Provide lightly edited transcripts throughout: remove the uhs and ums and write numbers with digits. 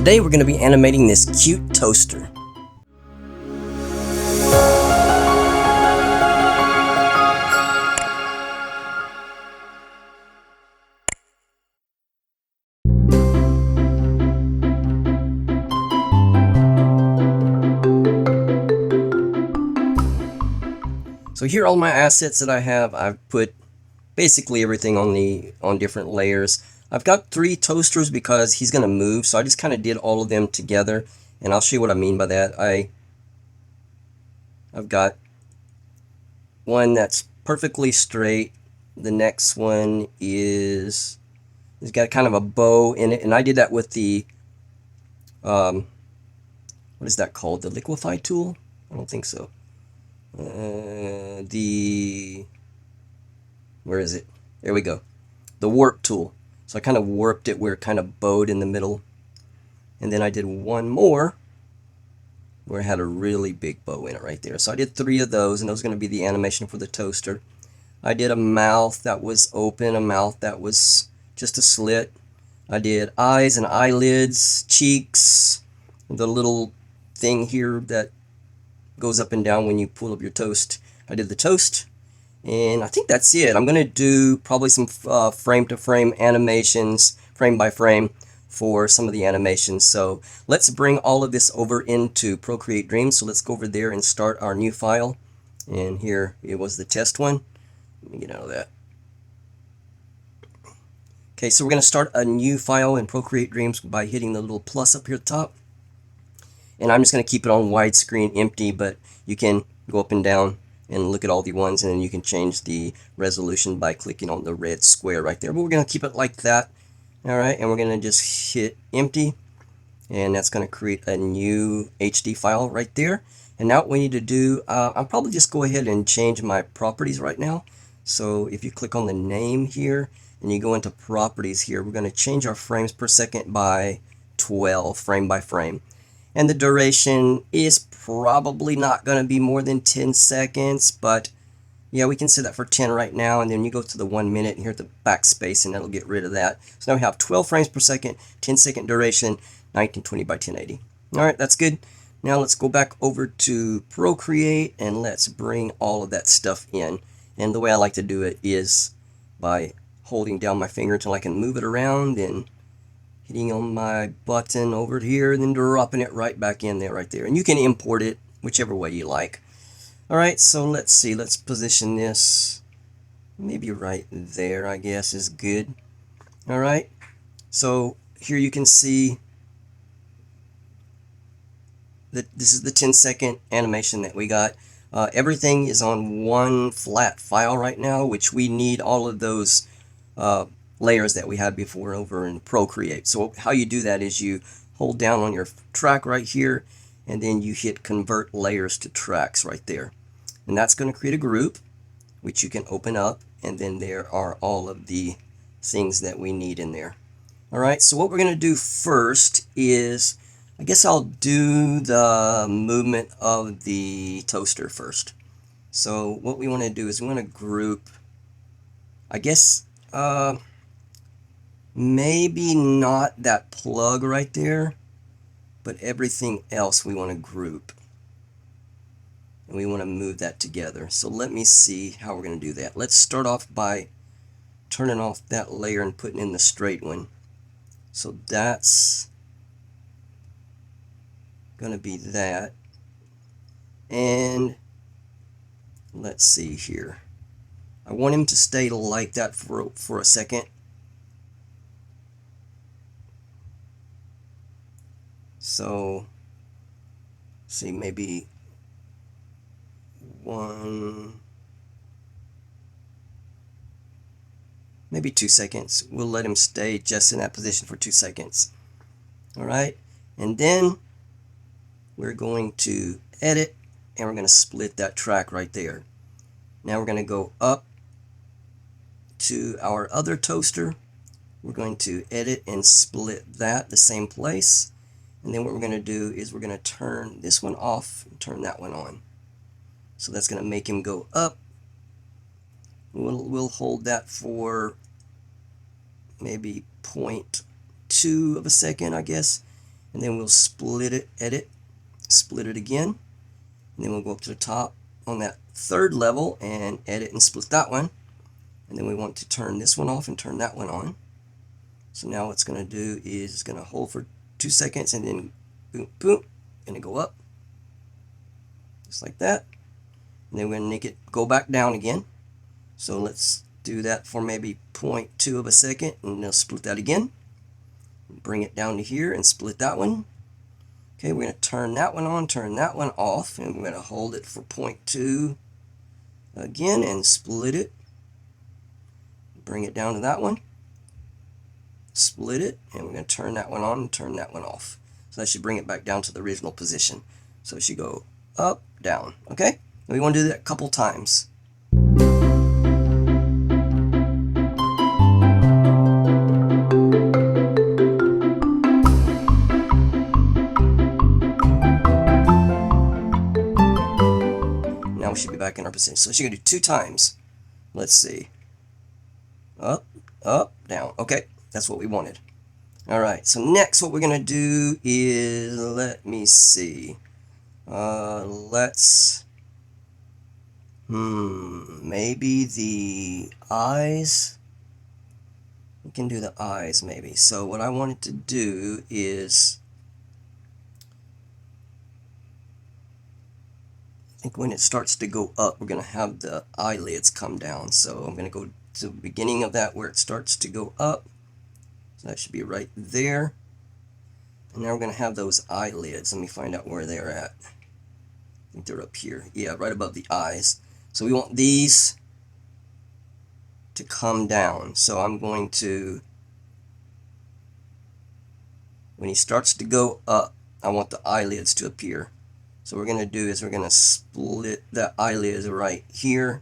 Today we're going to be animating this cute toaster. So here are all my assets that I have. I've put basically everything on different layers. I've got 3 toasters because he's going to move, so I just kind of did all of them together, and I'll show you what I mean by that. I've got one that's perfectly straight. The next one it's got kind of a bow in it, and I did that with the what is that called? The liquefy tool? I don't think so. Where is it? There we go. The warp tool. So I kind of warped it where it kind of bowed in the middle. And then I did one more where it had a really big bow in it right there. So I did 3 of those, and those are going to be the animation for the toaster. I did a mouth that was open, a mouth that was just a slit. I did eyes and eyelids, cheeks, the little thing here that goes up and down when you pull up your toast. I did the toast. And I think that's it. I'm going to do probably some frame-to-frame animations, frame by frame, for some of the animations. So let's bring all of this over into Procreate Dreams. So let's go over there and start our new file. And here it was the test one. Let me get out of that. Okay, so we're going to start a new file in Procreate Dreams by hitting the little plus up here at the top. And I'm just going to keep it on widescreen empty, but you can go up and down and look at all the ones, and then you can change the resolution by clicking on the red square right there. But we're going to keep it like that. All right, and we're going to just hit empty, and that's going to create a new HD file right there. And now what we need to do, I'll probably just go ahead and change my properties right now. So if you click on the name here, and you go into properties here, we're going to change our frames per second by 12, frame by frame. And the duration is probably not going to be more than 10 seconds, but yeah, we can set that for 10 right now, and then you go to the 1 minute and here at the backspace, and that'll get rid of that. So now we have 12 frames per second, 10-second duration, 1920 by 1080. All right, that's good. Now let's go back over to Procreate, and let's bring all of that stuff in. And the way I like to do it is by holding down my finger until I can move it around, and hitting on my button over here, and then dropping it right back in there right there. And you can import it whichever way you like. Alright, so let's see, let's position this maybe right there, I guess is good. Alright, so here you can see that this is the 10-second animation that we got. Everything is on one flat file right now, which we need all of those layers that we had before over in Procreate. So how you do that is you hold down on your track right here, and then you hit convert layers to tracks right there. And that's going to create a group, which you can open up, and then there are all of the things that we need in there. Alright, so what we're going to do first is, I guess I'll do the movement of the toaster first. So what we want to do is we want to group, I guess, maybe not that plug right there, but everything else we want to group. And we want to move that together. So let me see how we're going to do that. Let's start off by turning off that layer and putting in the straight one. So that's going to be that. And let's see here. I want him to stay like that for a second. So, see, maybe 1, maybe 2 seconds. We'll let him stay just in that position for 2 seconds. All right, and then we're going to edit, and we're going to split that track right there. Now we're going to go up to our other toaster. We're going to edit and split that the same place. And then what we're going to do is we're going to turn this one off and turn that one on. So that's going to make him go up. We'll hold that for maybe 0.2 of a second, I guess. and then we'll split it, edit, split it again, and then we'll go up to the top on that third level and edit and split that one. And then we want to turn this one off and turn that one on. So now what's going to do is it's going to hold for 2 seconds and then boom, boom, and it go up. Just like that. And then we're going to make it go back down again. So let's do that for maybe 0.2 of a second, and then split that again. Bring it down to here and split that one. Okay, we're going to turn that one on, turn that one off, and we're going to hold it for 0.2 again and split it. Bring it down to that one. Split it, and we're going to turn that one on and turn that one off. So that should bring it back down to the original position. So it should go up, down, okay? And we want to do that a couple times. Now we should be back in our position. So she's going to do 2 times. Let's see. Up, up, down. Okay, that's what we wanted. Alright, so next what we're going to do is, let me see. Maybe the eyes. We can do the eyes maybe. So what I wanted to do is, I think when it starts to go up, we're going to have the eyelids come down. So I'm going to go to the beginning of that where it starts to go up. So that should be right there. And now we're going to have those eyelids. Let me find out where they're at. I think they're up here. Yeah, right above the eyes. So we want these to come down. So I'm going to, when he starts to go up, I want the eyelids to appear. So what we're going to do is we're going to split the eyelids right here.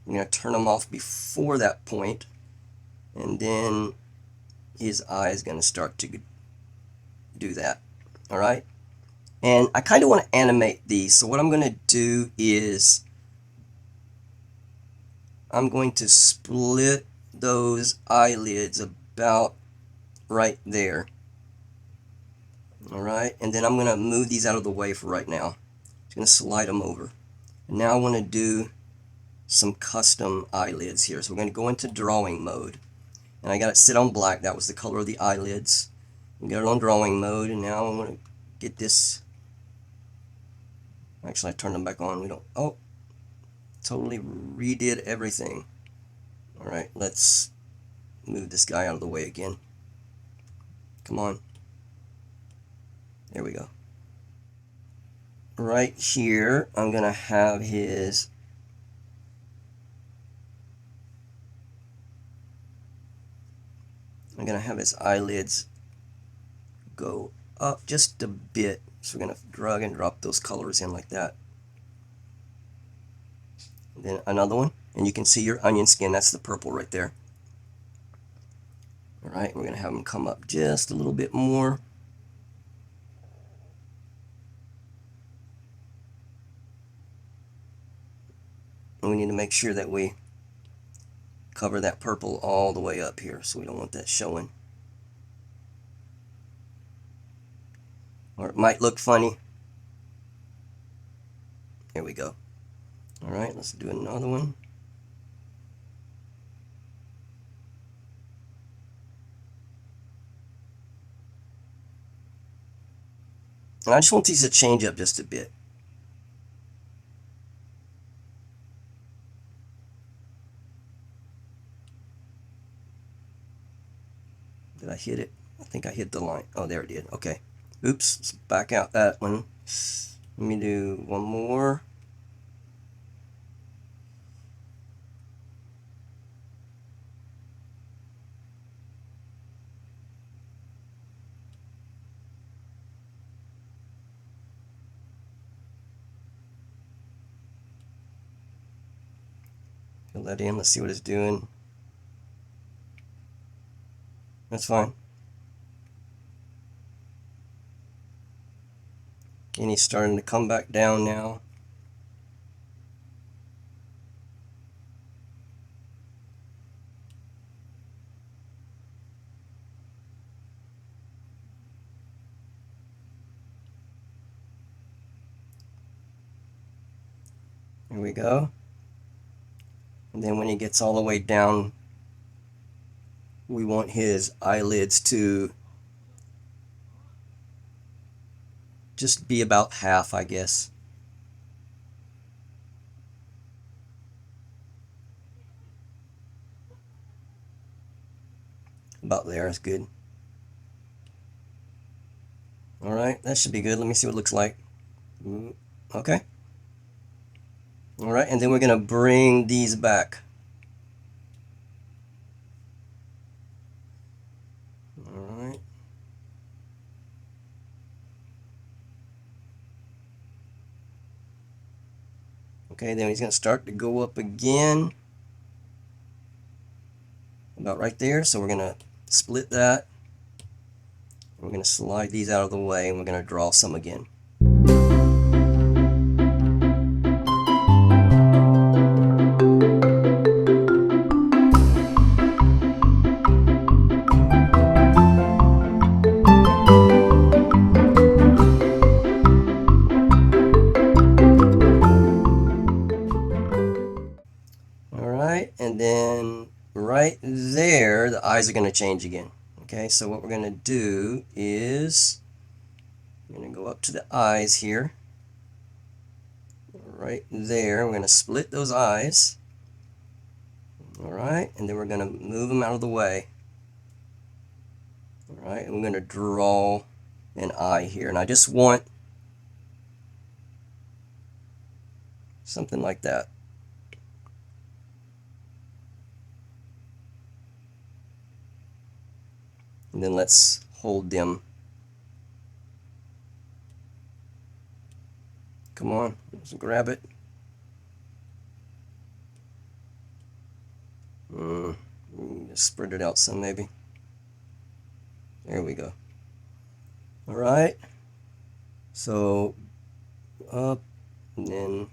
I'm going to turn them off before that point, and then his eye is going to start to do that. All right, and I kind of want to animate these. So what I'm going to do is I'm going to split those eyelids about right there. All right, and then I'm going to move these out of the way for right now. Just going to slide them over. And now I want to do some custom eyelids here. So we're going to go into drawing mode. And I got it set on black. That was the color of the eyelids. We got it on drawing mode, and now I'm going to get this. Actually, I turned them back on. We don't. Oh, totally redid everything. All right, let's move this guy out of the way again. Come on. There we go. Right here, I'm going to have his eyelids go up just a bit. So we're going to drag and drop those colors in like that. And then another one, and you can see your onion skin. That's the purple right there. All right, we're going to have them come up just a little bit more. And we need to make sure that we cover that purple all the way up here, so we don't want that showing. Or it might look funny. There we go. All right, let's do another one. And I just want these to change up just a bit. Did I hit it? I think I hit the line. Oh, there it did. Okay. Oops. Let's back out that one. Let me do one more. Fill that in. Let's see what it's doing. That's fine. And he's starting to come back down now. Here we go. And then when he gets all the way down, we want his eyelids to just be about half, I guess. About there is good. Alright, that should be good. Let me see what it looks like. Okay. Alright, and then we're going to bring these back. Alright. Okay, then he's going to start to go up again. About right there. So we're going to split that. We're going to slide these out of the way, and we're going to draw some again. Alright, and then right there, the eyes are going to change again. Okay, so what we're going to do is we're going to go up to the eyes here. Right there, we're going to split those eyes. Alright, and then we're going to move them out of the way. Alright, and we're going to draw an eye here. And I just want something like that. And then let's hold them. Come on, let's grab it. Just spread it out some maybe. There we go. Alright. So up and then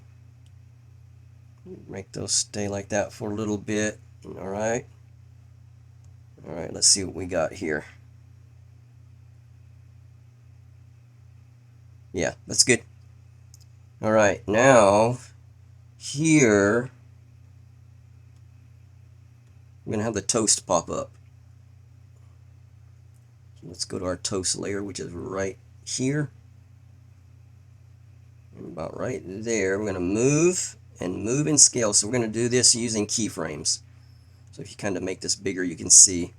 make those stay like that for a little bit. Alright. Alright, let's see what we got here. Yeah, that's good. Alright, now here we're going to have the toast pop up. So let's go to our toast layer, which is right here. And about right there, we're going to move and move and scale. So we're going to do this using keyframes. So if you kind of make this bigger, you can see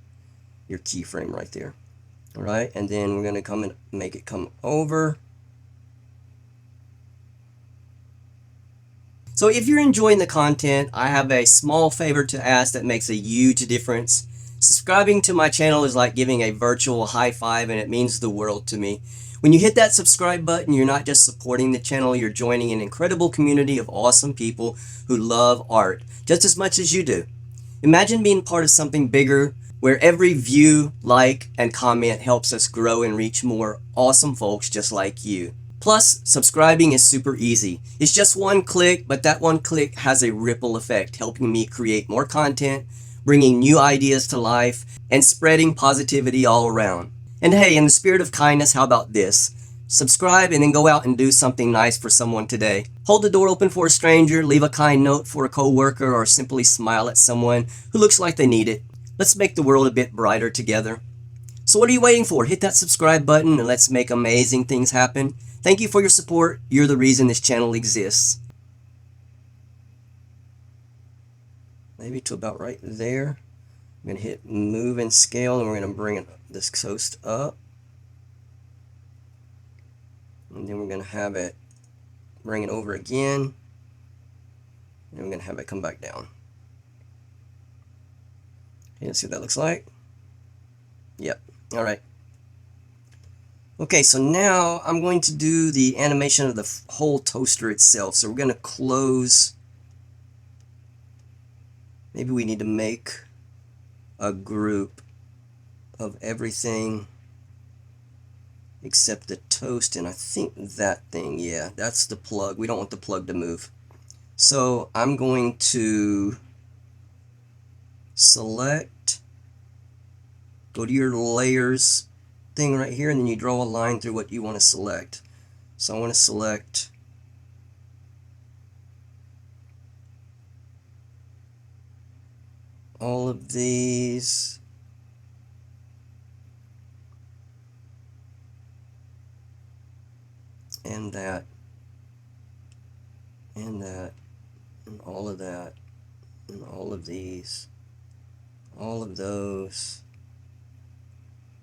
your keyframe right there. Alright, and then we're going to come and make it come over. So if you're enjoying the content, I have a small favor to ask that makes a huge difference. Subscribing to my channel is like giving a virtual high five, and it means the world to me. When you hit that subscribe button, you're not just supporting the channel, you're joining an incredible community of awesome people who love art just as much as you do. Imagine being part of something bigger where every view, like, and comment helps us grow and reach more awesome folks just like you. Plus, subscribing is super easy. It's just one click, but that one click has a ripple effect, helping me create more content, bringing new ideas to life, and spreading positivity all around. And hey, in the spirit of kindness, how about this? Subscribe and then go out and do something nice for someone today. Hold the door open for a stranger, leave a kind note for a coworker, or simply smile at someone who looks like they need it. Let's make the world a bit brighter together. So what are you waiting for? Hit that subscribe button and let's make amazing things happen. Thank you for your support. You're the reason this channel exists. Maybe to about right there. I'm going to hit move and scale, and we're going to bring this toast up. And then we're going to have it bring it over again. And we're going to have it come back down. Okay, let's see what that looks like. Yep. All right. Okay, so now I'm going to do the animation of the whole toaster itself. So we're going to close. Maybe we need to make a group of everything except the toast, and I think that thing, yeah, that's the plug. We don't want the plug to move. So I'm going to select, go to your layers thing right here, and then you draw a line through what you want to select. So I want to select all of these. And that. And that. And all of that. And all of these. All of those.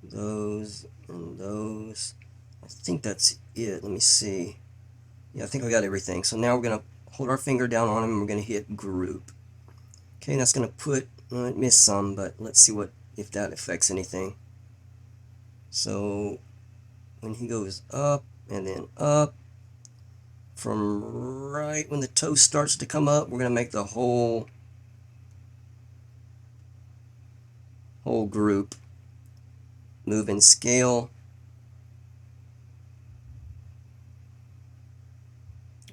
Those. And those. I think that's it. Let me see. Yeah, I think I got everything. So now we're going to hold our finger down on them and we're going to hit group. Okay, that's going to put, well, it missed some, but let's see what if that affects anything. So when he goes up and then up, from right when the toe starts to come up, we're going to make the whole group move in scale.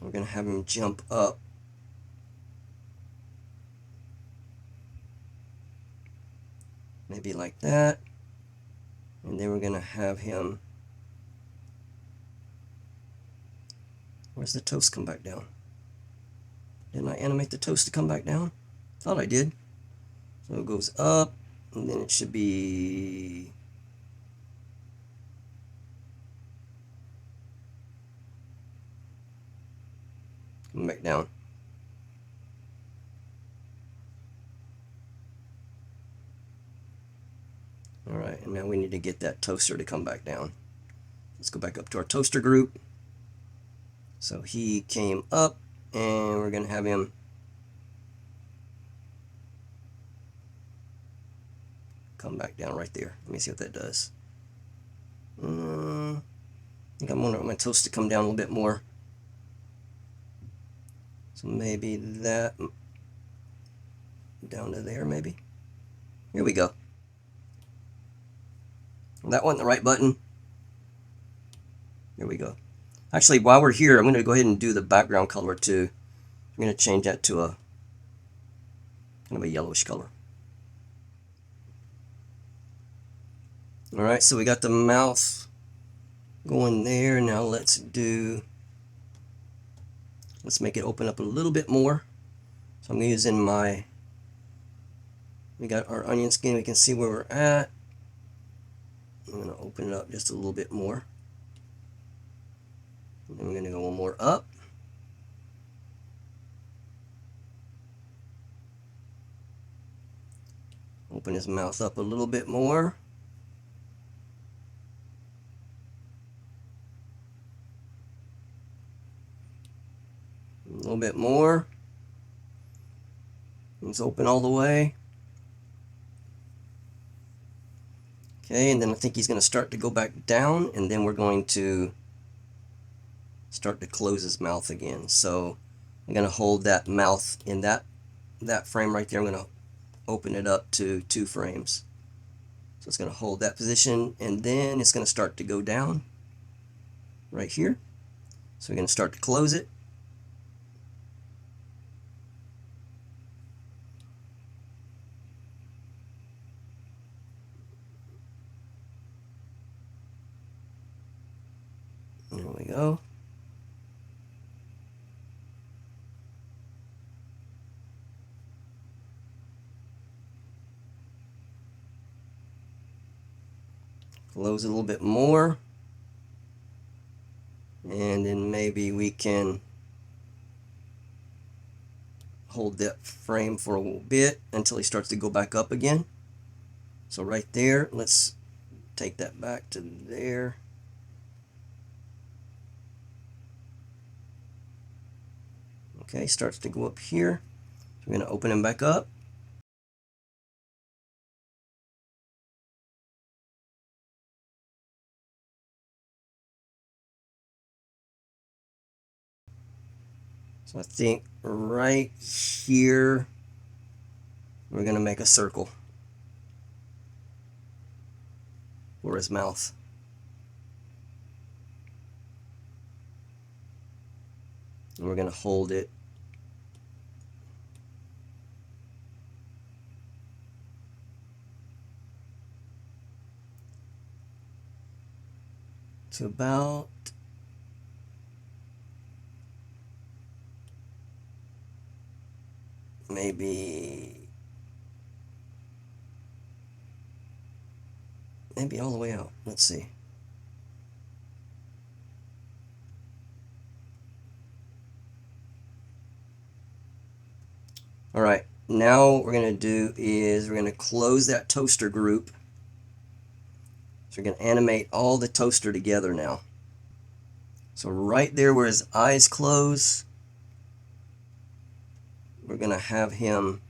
We're going to have him jump up. Maybe like that. And then we're going to have him, where's the toast come back down? Didn't I animate the toast to come back down? Thought I did. So it goes up, and then it should be come back down. Alright, and now we need to get that toaster to come back down. Let's go back up to our toaster group. So he came up, and we're going to have him come back down right there. Let me see what that does. I think I want my toast to come down a little bit more. So maybe that down to there, maybe. Here we go. That wasn't the right button. Here we go. Actually, while we're here, I'm going to go ahead and do the background color too. I'm going to change that to a kind of a yellowish color. Alright, so we got the mouth going there. Now let's make it open up a little bit more. So I'm using we got our onion skin. We can see where we're at. I'm going to open it up just a little bit more. And then we're going to go one more up. Open his mouth up a little bit more. A little bit more. It's open all the way. Okay, and then I think he's going to start to go back down, and then we're going to start to close his mouth again. So I'm going to hold that mouth in that frame right there. I'm going to open it up to 2 frames. So it's going to hold that position, and then it's going to start to go down right here. So we're going to start to close it. There we go. Close it a little bit more. And then maybe we can hold that frame for a little bit until he starts to go back up again. So right there, let's take that back to there. Okay, starts to go up here. So we're going to open him back up. So I think right here, we're going to make a circle for his mouth. And we're going to hold it to about maybe maybe all the way out. Let's see. All right, now what we're going to do is we're going to close that toaster group. So we're going to animate all the toaster together now. So right there where his eyes close, we're going to have him,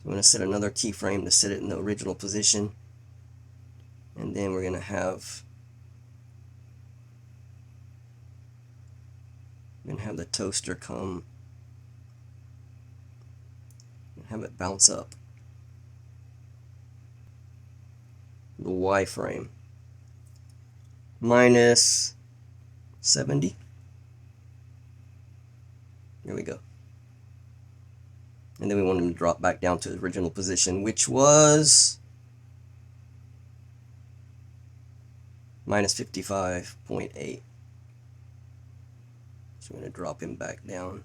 I'm going to set another keyframe to set it in the original position. And then we're going to have the toaster come and have it bounce up. The Y frame. Minus 70. There we go. And then we want him to drop back down to the original position, which was minus 55.8. So we're going to drop him back down.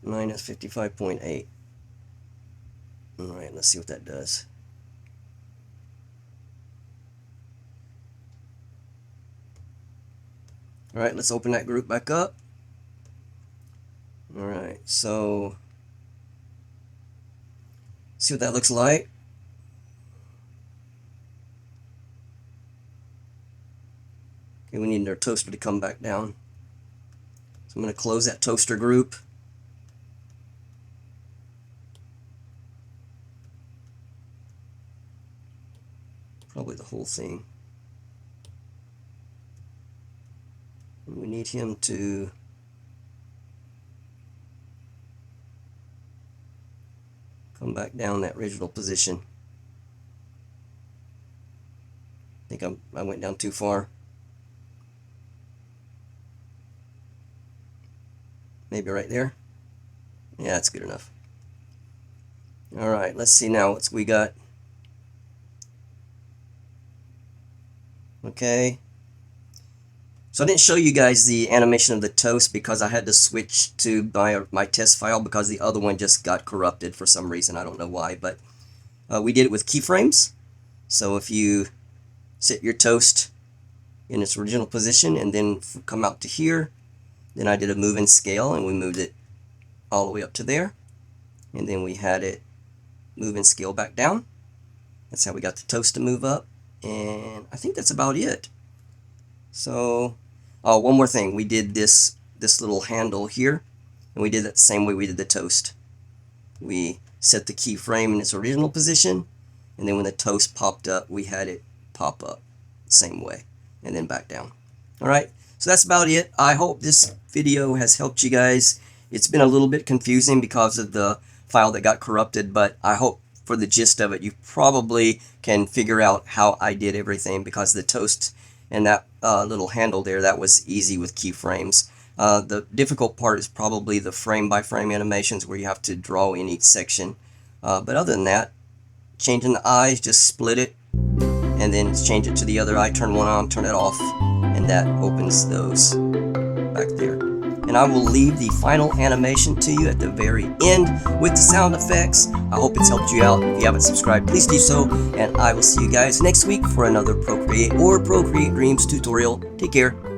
Minus 55.8. All right, let's see what that does. All right, let's open that group back up. All right, so see what that looks like. Okay, we need our toaster to come back down. So I'm going to close that toaster group. Probably the whole thing. And we need him to come back down that original position. I think I went down too far. Maybe right there. Yeah, that's good enough. All right, let's see now what we got. Okay. So I didn't show you guys the animation of the toast because I had to switch to my test file because the other one just got corrupted for some reason. I don't know why, but we did it with keyframes. So if you set your toast in its original position and then come out to here, then I did a move and scale and we moved it all the way up to there. And then we had it move and scale back down. That's how we got the toast to move up. And I think that's about it. So, oh, one more thing. We did this little handle here, and we did that the same way we did the toast. We set the keyframe in its original position, and then when the toast popped up, we had it pop up the same way, and then back down. All right, so that's about it. I hope this video has helped you guys. It's been a little bit confusing because of the file that got corrupted, but I hope for the gist of it, you probably can figure out how I did everything because the toast and that little handle there, that was easy with keyframes. The difficult part is probably the frame-by-frame animations where you have to draw in each section. But other than that, changing the eyes, just split it, and then change it to the other eye, turn one on, turn it off, and that opens those back there. And I will leave the final animation to you at the very end with the sound effects. I hope it's helped you out. If you haven't subscribed, please do so. And I will see you guys next week for another Procreate or Procreate Dreams tutorial. Take care.